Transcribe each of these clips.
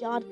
4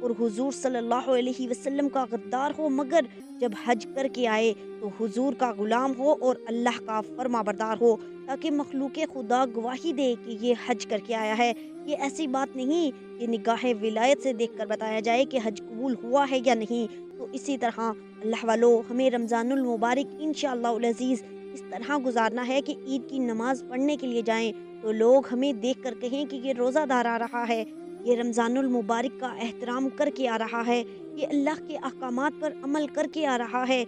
اور حضور صلی اللہ علیہ وسلم کا غدار ہو، مگر جب حج کر کے آئے تو حضور کا غلام ہو اور اللہ کا فرما بردار ہو، تاکہ مخلوق خدا گواہی دے کہ یہ حج کر کے آیا ہے۔ یہ ایسی بات نہیں کہ نگاہ ولایت سے دیکھ کر بتایا جائے کہ حج قبول ہوا ہے یا نہیں۔ تو اسی طرح اللہ والو ہمیں رمضان المبارک انشاءاللہ العزیز اس طرح گزارنا ہے کہ عید کی نماز پڑھنے کے لیے جائیں تو لوگ ہمیں دیکھ کر کہیں کہ یہ روزہ دار آ رہا ہے، یہ رمضان المبارک کا احترام کر کے آ رہا ہے، یہ اللہ کے احکامات پر عمل کر کے آ رہا ہے،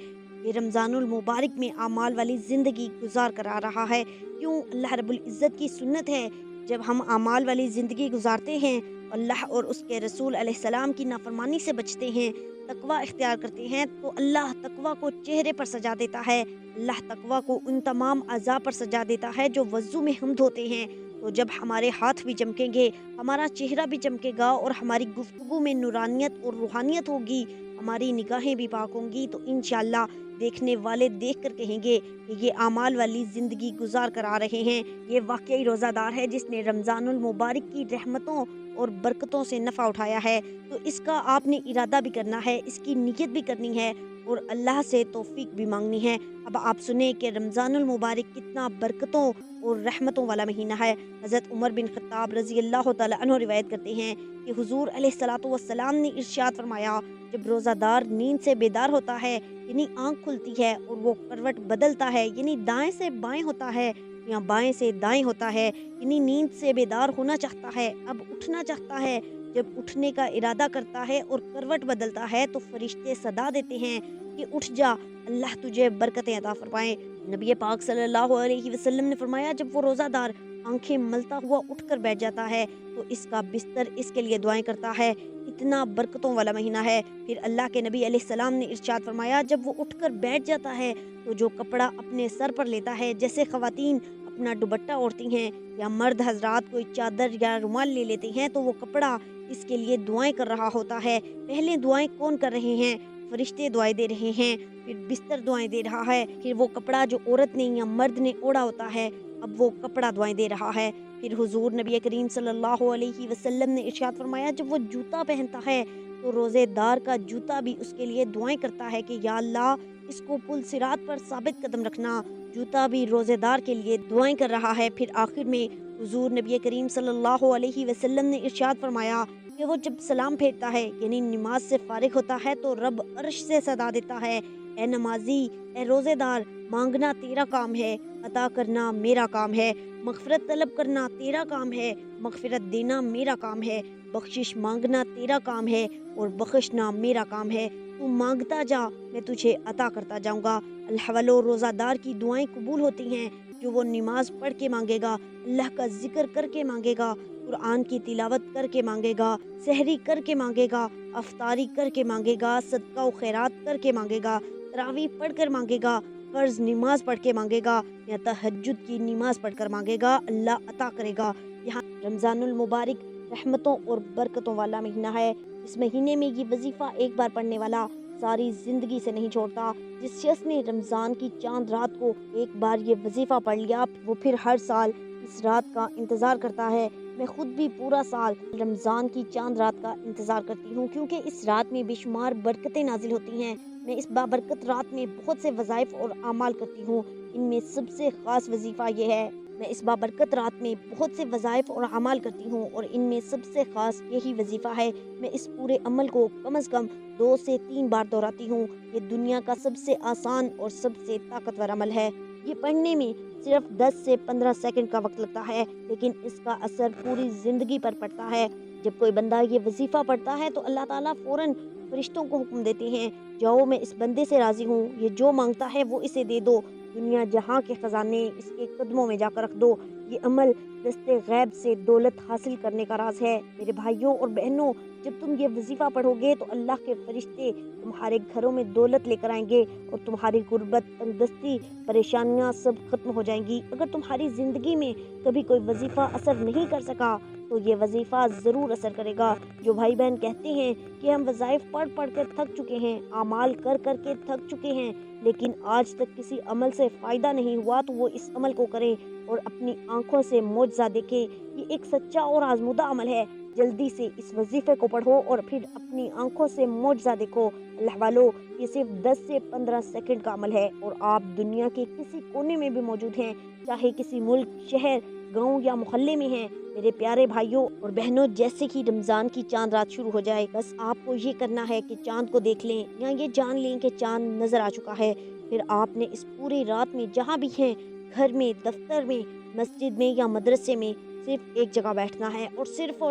یہ رمضان المبارک میں اعمال والی زندگی گزار کر آ رہا ہے۔ کیوں؟ اللہ رب العزت کی سنت ہے، جب ہم اعمال والی زندگی گزارتے ہیں، اللہ اور اس کے رسول علیہ السلام کی نافرمانی سے بچتے ہیں، تقوی اختیار کرتے ہیں، تو اللہ تقوی کو چہرے پر سجا دیتا ہے، اللہ تقوی کو ان تمام اعضاء پر سجا دیتا ہے جو وضو میں ہم دھوتے ہیں۔ تو جب ہمارے ہاتھ بھی چمکیں گے، ہمارا چہرہ بھی چمکے گا اور ہماری گفتگو میں نورانیت اور روحانیت ہوگی، ہماری نگاہیں بھی پاک ہوں گی، تو انشاءاللہ دیکھنے والے دیکھ کر کہیں گے کہ یہ اعمال والی زندگی گزار کر آ رہے ہیں، یہ واقعی روزہ دار ہے جس نے رمضان المبارک کی رحمتوں اور برکتوں سے نفع اٹھایا ہے۔ تو اس کا آپ نے ارادہ بھی کرنا ہے، اس کی نیت بھی کرنی ہے اور اللہ سے توفیق بھی مانگنی ہے۔ اب آپ سنیں کہ رمضان المبارک کتنا برکتوں اور رحمتوں والا مہینہ ہے۔ حضرت عمر بن خطاب رضی اللہ تعالیٰ عنہ روایت کرتے ہیں کہ حضور علیہ الصلوۃ والسلام نے ارشاد فرمایا، جب روزہ دار نیند سے بیدار ہوتا ہے، یعنی آنکھ کھلتی ہے اور وہ کروٹ بدلتا ہے، یعنی دائیں سے بائیں ہوتا ہے یا بائیں سے دائیں ہوتا ہے، یعنی نیند سے بیدار ہونا چاہتا ہے، اب اٹھنا چاہتا ہے، جب اٹھنے کا ارادہ کرتا ہے اور کروٹ بدلتا ہے تو فرشتے صدا دیتے ہیں کہ اٹھ جا، اللہ تجھے برکتیں عطا فرمائے۔ نبی پاک صلی اللہ علیہ وسلم نے فرمایا، جب وہ روزہ دار آنکھیں ملتا ہوا اٹھ کر بیٹھ جاتا ہے تو اس کا بستر اس کے لیے دعائیں کرتا ہے، اتنا برکتوں والا مہینہ ہے۔ پھر اللہ کے نبی علیہ السلام نے ارشاد فرمایا، جب وہ اٹھ کر بیٹھ جاتا ہے تو جو کپڑا اپنے سر پر لیتا ہے، جیسے خواتین اپنا دوپٹہ اوڑھتی ہیں یا مرد حضرات کوئی چادر یا رومال لے لیتے ہیں، تو وہ کپڑا اس کے لیے دعائیں کر رہا ہوتا ہے۔ پہلے دعائیں کون کر رہے ہیں؟ فرشتے دعائیں دے رہے ہیں، پھر بستر دعائیں دے رہا ہے، پھر وہ کپڑا جو عورت نے یا مرد نے اوڑھا ہوتا ہے، اب وہ کپڑا دعائیں دے رہا ہے۔ پھر حضور نبی کریم صلی اللہ علیہ وسلم نے ارشاد فرمایا، جب وہ جوتا پہنتا ہے تو روزے دار کا جوتا بھی اس کے لیے دعائیں کرتا ہے کہ یا اللہ اس کو پل صراط پر ثابت قدم رکھنا۔ جوتا بھی روزے دار کے لیے دعائیں کر رہا ہے۔ پھر آخر میں حضور نبی کریم صلی اللہ علیہ وسلم نے ارشاد فرمایا کہ وہ جب سلام پھیرتا ہے، یعنی نماز سے فارغ ہوتا ہے، تو رب عرش سے صدا دیتا ہے، اے نمازی، اے روزے دار، مانگنا تیرا کام ہے، عطا کرنا میرا کام ہے، مغفرت طلب کرنا تیرا کام ہے، مغفرت دینا میرا کام ہے، بخشش مانگنا تیرا کام ہے اور بخشنا میرا کام ہے، تو مانگتا جا، میں تجھے عطا کرتا جاؤں گا۔ اللہ والو روزہ دار کی دعائیں قبول ہوتی ہیں جو وہ نماز پڑھ کے مانگے گا، اللہ کا ذکر کر کے مانگے گا، قرآن کی تلاوت کر کے مانگے گا، سحری کر کے مانگے گا، افطاری کر کے مانگے گا، صدقہ و خیرات کر کے مانگے گا، تراویح پڑھ کر مانگے گا، فرض نماز پڑھ کے مانگے گا یا تہجد کی نماز پڑھ کر مانگے گا، اللہ عطا کرے گا۔ یہاں رمضان المبارک رحمتوں اور برکتوں والا مہینہ ہے۔ اس مہینے میں یہ وظیفہ ایک بار پڑھنے والا ساری زندگی سے نہیں چھوڑتا۔ جس شخص نے رمضان کی چاند رات کو ایک بار یہ وظیفہ پڑھ لیا، وہ پھر ہر سال اس رات کا انتظار کرتا ہے۔ میں خود بھی پورا سال رمضان کی چاند رات کا انتظار کرتی ہوں، کیونکہ اس رات میں بے شمار برکتیں نازل ہوتی ہیں۔ میں اس بابرکت رات میں بہت سے وظائف اور اعمال کرتی ہوں، ان میں سب سے خاص وظیفہ یہ ہے۔ میں اس بابرکت رات میں بہت سے وظائف اور اعمال کرتی ہوں اور ان میں سب سے خاص یہی وظیفہ ہے۔ میں اس پورے عمل کو کم از کم 2 سے 3 بار دہراتی ہوں۔ یہ دنیا کا سب سے آسان اور سب سے طاقتور عمل ہے۔ یہ پڑھنے میں صرف 10 سے 15 سیکنڈ کا وقت لگتا ہے، لیکن اس کا اثر پوری زندگی پر پڑتا ہے۔ جب کوئی بندہ یہ وظیفہ پڑھتا ہے تو اللہ تعالیٰ فوراً فرشتوں کو حکم دیتے ہیں، جاؤ میں اس بندے سے راضی ہوں، یہ جو مانگتا ہے وہ اسے دے دو، دنیا جہاں کے خزانے اس کے قدموں میں جا کر رکھ دو۔ یہ عمل دست غیب سے دولت حاصل کرنے کا راز ہے۔ میرے بھائیوں اور بہنوں، جب تم یہ وظیفہ پڑھو گے تو اللہ کے فرشتے تمہارے گھروں میں دولت لے کر آئیں گے اور تمہاری غربت، تنگدستی، پریشانیاں سب ختم ہو جائیں گی۔ اگر تمہاری زندگی میں کبھی کوئی وظیفہ اثر نہیں کر سکا تو یہ وظیفہ ضرور اثر کرے گا۔ جو بھائی بہن کہتے ہیں کہ ہم وظائف پڑھ پڑھ کر تھک چکے ہیں، اعمال کر کر کے تھک چکے ہیں، لیکن آج تک کسی عمل سے فائدہ نہیں ہوا، تو وہ اس عمل کو کریں اور اپنی آنکھوں سے معجزہ دیکھیں۔ یہ ایک سچا اور آزمودہ عمل ہے جلدی سے اس وظیفے کو پڑھو اور پھر اپنی آنکھوں سے معجزہ دیکھو۔ اللہ والو، یہ صرف 10 سے 15 سیکنڈ کا عمل ہے اور آپ دنیا کے کسی کونے میں بھی موجود ہیں، چاہے کسی ملک، شہر، گاؤں یا محلے میں ہیں۔ میرے پیارے بھائیوں اور بہنوں، جیسے کہ رمضان کی چاند رات شروع ہو جائے، بس آپ کو یہ کرنا ہے کہ چاند کو دیکھ لیں یا یہ جان لیں کہ چاند نظر آ چکا ہے۔ پھر آپ نے اس پوری رات میں جہاں بھی ہیں، گھر میں، دفتر میں، مسجد میں یا مدرسے میں، صرف ایک جگہ بیٹھنا ہے اور صرف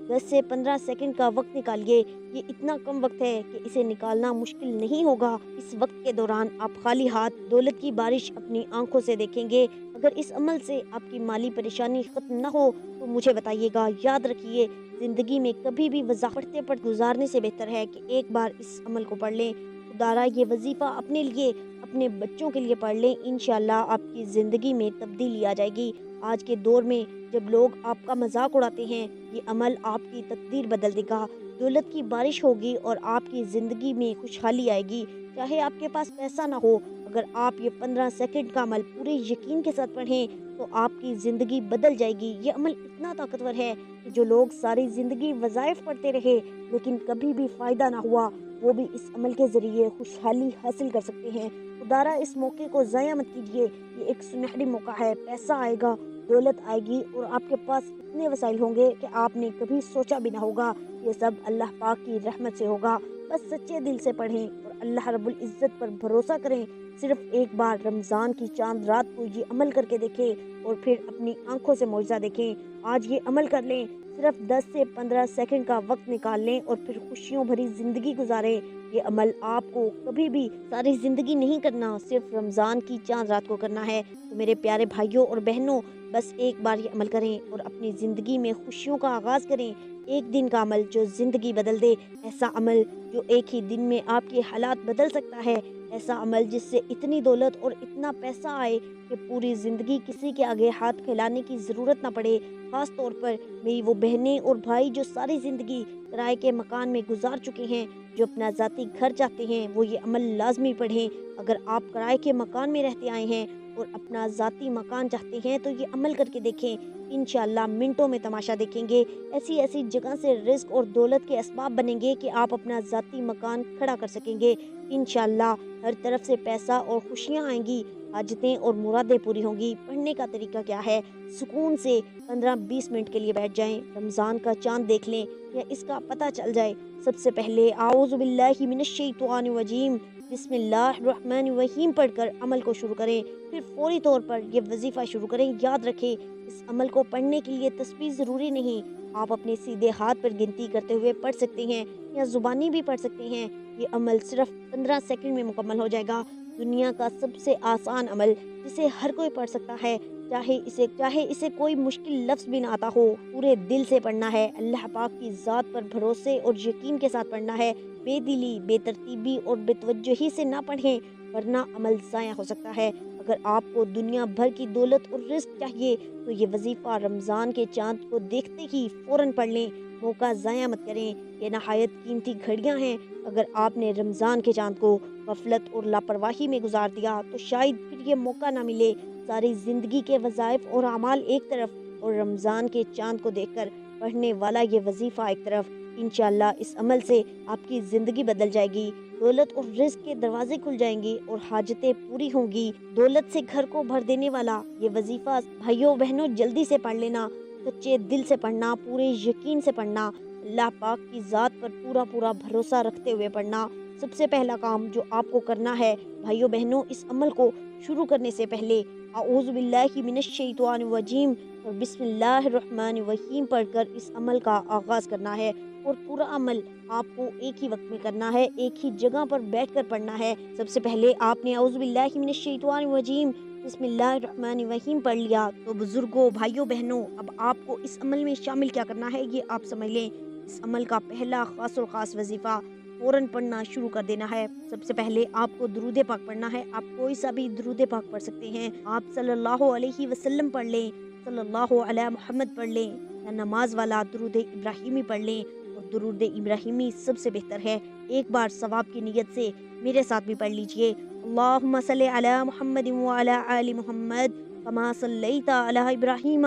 10 سے 15 سیکنڈ کا وقت نکالیے۔ یہ اتنا کم وقت ہے کہ اسے نکالنا مشکل نہیں ہوگا۔ اس وقت کے دوران آپ خالی ہاتھ دولت کی بارش اپنی آنکھوں سے دیکھیں گے۔ اگر اس عمل سے آپ کی مالی پریشانی ختم نہ ہو تو مجھے بتائیے گا۔ یاد رکھیے، زندگی میں کبھی بھی وظیفے پڑھ گزارنے سے بہتر ہے کہ ایک بار اس عمل کو پڑھ لیں۔ خدارا یہ وظیفہ اپنے لیے، اپنے بچوں کے لیے پڑھ لیں، انشاءاللہ آپ کی زندگی میں تبدیلی آ جائے گی۔ آج کے دور میں جب لوگ آپ کا مذاق اڑاتے ہیں، یہ عمل آپ کی تقدیر بدل دے گا۔ دولت کی بارش ہوگی اور آپ کی زندگی میں خوشحالی آئے گی، چاہے آپ کے پاس پیسہ نہ ہو۔ اگر آپ یہ 15 سیکنڈ کا عمل پورے یقین کے ساتھ پڑھیں تو آپ کی زندگی بدل جائے گی۔ یہ عمل اتنا طاقتور ہے کہ جو لوگ ساری زندگی وظائف پڑھتے رہے لیکن کبھی بھی فائدہ نہ ہوا، وہ بھی اس عمل کے ذریعے خوشحالی حاصل کر سکتے ہیں۔ خدارا اس موقع کو ضائع مت کیجیے، یہ ایک سنہری موقع ہے۔ پیسہ آئے گا، دولت آئے گی اور آپ کے پاس اتنے وسائل ہوں گے کہ آپ نے کبھی سوچا بھی نہ ہوگا۔ یہ سب اللہ پاک کی رحمت سے ہوگا۔ بس سچے دل سے پڑھیں اور اللہ رب العزت پر بھروسہ کریں۔ صرف ایک بار رمضان کی چاند رات کو یہ عمل کر کے دیکھیں اور پھر اپنی آنکھوں سے معجزہ دیکھیں۔ آج یہ عمل کر لیں، صرف 10 سے 15 سیکنڈ کا وقت نکال لیں اور پھر خوشیوں بھری زندگی گزاریں۔ یہ عمل آپ کو کبھی بھی ساری زندگی نہیں کرنا، صرف رمضان کی چاند رات کو کرنا ہے۔ تو میرے پیارے بھائیوں اور بہنوں، بس ایک بار یہ عمل کریں اور اپنی زندگی میں خوشیوں کا آغاز کریں۔ ایک دن کا عمل جو زندگی بدل دے، ایسا عمل جو ایک ہی دن میں آپ کے حالات بدل سکتا ہے، ایسا عمل جس سے اتنی دولت اور اتنا پیسہ آئے کہ پوری زندگی کسی کے آگے ہاتھ پھیلانے کی ضرورت نہ پڑے۔ خاص طور پر میری وہ بہنیں اور بھائی جو ساری زندگی کرائے کے مکان میں گزار چکے ہیں، جو اپنا ذاتی گھر چاہتے ہیں، وہ یہ عمل لازمی پڑھیں۔ اگر آپ کرائے کے مکان میں رہتے آئے ہیں اور اپنا ذاتی مکان چاہتے ہیں تو یہ عمل کر کے دیکھیں، انشاءاللہ منٹوں میں تماشا دیکھیں گے۔ ایسی جگہ سے رزق اور دولت کے اسباب بنیں گے کہ آپ اپنا ذاتی مکان کھڑا کر سکیں گے۔ انشاءاللہ ہر طرف سے پیسہ اور خوشیاں آئیں گی، حاجتیں اور مرادیں پوری ہوں گی۔ پڑھنے کا طریقہ کیا ہے؟ سکون سے 15-20 منٹ کے لیے بیٹھ جائیں، رمضان کا چاند دیکھ لیں یا اس کا پتہ چل جائے۔ سب سے پہلے اعوذ باللہ من الشیطان الرجیم، بسم اللہ الرحمن الرحیم پڑھ کر عمل کو شروع کریں۔ پھر فوری طور پر یہ وظیفہ شروع کریں۔ یاد رکھیں، اس عمل کو پڑھنے کے لیے تسبیح ضروری نہیں، آپ اپنے سیدھے ہاتھ پر گنتی کرتے ہوئے پڑھ سکتے ہیں یا زبانی بھی پڑھ سکتے ہیں۔ یہ عمل صرف 15 سیکنڈ میں مکمل ہو جائے گا۔ دنیا کا سب سے آسان عمل جسے ہر کوئی پڑھ سکتا ہے، چاہے اسے کوئی مشکل لفظ بھی نہ آتا ہو۔ پورے دل سے پڑھنا ہے، اللہ پاک کی ذات پر بھروسے اور یقین کے ساتھ پڑھنا ہے۔ بے دلی، بے ترتیبی اور بے توجہی سے نہ پڑھیں ورنہ عمل ضائع ہو سکتا ہے۔ اگر آپ کو دنیا بھر کی دولت اور رزق چاہیے تو یہ وظیفہ رمضان کے چاند کو دیکھتے ہی فوراً پڑھ لیں، موقع ضائع مت کریں۔ یہ نہایت قیمتی گھڑیاں ہیں۔ اگر آپ نے رمضان کے چاند کو غفلت اور لاپرواہی میں گزار دیا تو شاید پھر یہ موقع نہ ملے۔ ساری زندگی کے وظائف اور اعمال ایک طرف اور رمضان کے چاند کو دیکھ کر پڑھنے والا یہ وظیفہ ایک طرف۔ انشاءاللہ اس عمل سے آپ کی زندگی بدل جائے گی، دولت اور رزق کے دروازے کھل جائیں گے اور حاجتیں پوری ہوں گی۔ دولت سے گھر کو بھر دینے والا یہ وظیفہ بھائیوں بہنوں جلدی سے پڑھ لینا، سچے دل سے پڑھنا، پورے یقین سے پڑھنا، اللہ پاک کی ذات پر پورا بھروسہ رکھتے ہوئے پڑھنا۔ سب سے پہلا کام جو آپ کو کرنا ہے بھائیوں بہنوں، اس عمل کو شروع کرنے سے پہلے اعوذ باللہ من الشیطان الرجیم اور بسم اللہ الرحمن الرحیم پڑھ کر اس عمل کا آغاز کرنا ہے، اور پورا عمل آپ کو ایک ہی وقت میں کرنا ہے، ایک ہی جگہ پر بیٹھ کر پڑھنا ہے۔ سب سے پہلے آپ نے اعوذ باللہ من الشیطان الرجیم بسم اللہ الرحمن الرحیم پڑھ لیا تو بزرگوں، بھائیوں بہنوں، اب آپ کو اس عمل میں شامل کیا کرنا ہے یہ آپ سمجھ لیں۔ اس عمل کا پہلا خاص وظیفہ فوراً پڑھنا شروع کر دینا ہے۔ سب سے پہلے آپ کو درود پاک پڑھنا ہے۔ آپ کوئی سا بھی درود پاک پڑھ سکتے ہیں، آپ صلی اللہ علیہ وسلم پڑھ لیں، صلی اللہ علیہ محمد پڑھ لیں، یا نماز والا درود ابراہیمی پڑھ لیں، اور درود ابراہیمی سب سے بہتر ہے۔ ایک بار ثواب کی نیت سے میرے ساتھ بھی پڑھ لیجئے، اللہم صلی علی محمد وعلی آل محمد کما صلیت علی ابراہیم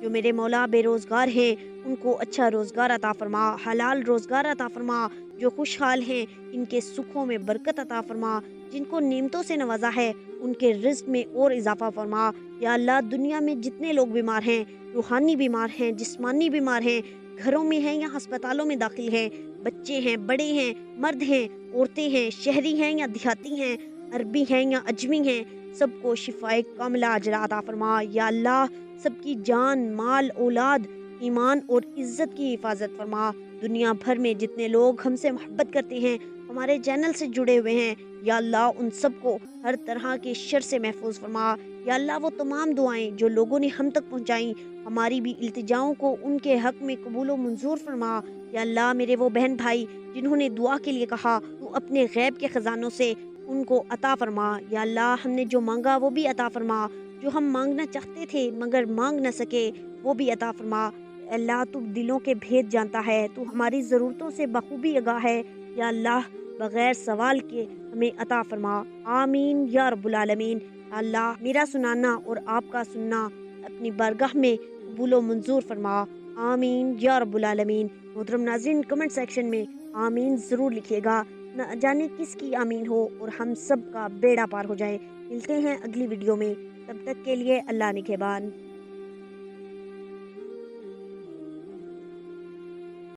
جو میرے مولا بے روزگار ہیں ان کو اچھا روزگار عطا فرما، حلال روزگار عطا فرما۔ جو خوشحال ہیں ان کے سکھوں میں برکت عطا فرما، جن کو نعمتوں سے نوازا ہے ان کے رزق میں اور اضافہ فرما۔ یا اللہ دنیا میں جتنے لوگ بیمار ہیں، روحانی بیمار ہیں، جسمانی بیمار ہیں، گھروں میں ہیں یا ہسپتالوں میں داخل ہیں، بچے ہیں، بڑے ہیں، مرد ہیں، عورتیں ہیں، شہری ہیں یا دیہاتی ہیں، عربی ہیں یا اجمی ہیں، سب کو شفائے کاملہ عاجلہ عطا فرما۔ یا اللہ سب کی جان، مال، اولاد، ایمان اور عزت کی حفاظت فرما۔ دنیا بھر میں جتنے لوگ ہم سے محبت کرتے ہیں، ہمارے چینل سے جڑے ہوئے ہیں، یا اللہ ان سب کو ہر طرح کے شر سے محفوظ فرما۔ یا اللہ وہ تمام دعائیں جو لوگوں نے ہم تک پہنچائیں، ہماری بھی التجاؤں کو ان کے حق میں قبول و منظور فرما۔ یا اللہ میرے وہ بہن بھائی جنہوں نے دعا کے لیے کہا، تو اپنے غیب کے خزانوں سے ان کو عطا فرما۔ یا اللہ ہم نے جو مانگا وہ بھی عطا فرما، جو ہم مانگنا چاہتے تھے مگر مانگ نہ سکے وہ بھی عطا فرما۔ اللہ تو دلوں کے بھید جانتا ہے، تو ہماری ضرورتوں سے بخوبی آگاہ ہے۔ یا اللہ بغیر سوال کے ہمیں عطا فرما، آمین یا رب العالمین۔ اللہ میرا سنانا اور آپ کا سننا اپنی بارگاہ میں قبول و منظور فرما، آمین یا رب العالمین۔ محترم ناظرین کمنٹ سیکشن میں آمین ضرور لکھیے گا، نہ جانے کس کی آمین ہو اور ہم سب کا بیڑا پار ہو جائے۔ ملتے ہیں اگلی ویڈیو میں، تب تک کے لیے اللہ نگہبان۔